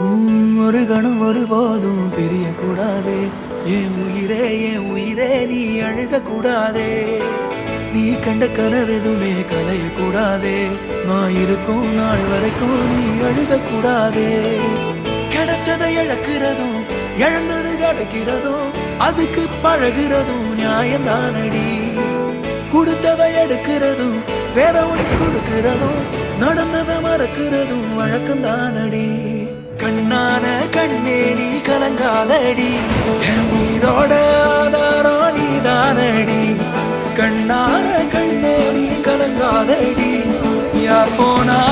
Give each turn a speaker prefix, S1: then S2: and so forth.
S1: ஒரு கணம் ஒருபோதும் பிரிய கூடாதே. என் உயிரே நீ அழுக கூடாதே. நீ கண்ட கனவெதுமே கலைய கூடாதே. நான் இருக்கும் நாள் வரைக்கும் நீ அழுக கூடாதே. கிடைச்சதை இழக்கிறதும் இழந்தது கிடைக்கிறதும் அதுக்கு பழகிறதும் நியாயம்தானடி. கொடுத்ததை எடுக்கிறதும் வேற ஒன்று கொடுக்கிறதும் நடந்ததை மறக்கிறதும் வழக்கம்தானடி. கண்ணான கண்ணே நீ கலங்காதடி. என் உயிரோட ஆதாரம் நீதானடி. கண்ணான கண்ணே நீ கலங்காதடி. யார் போனா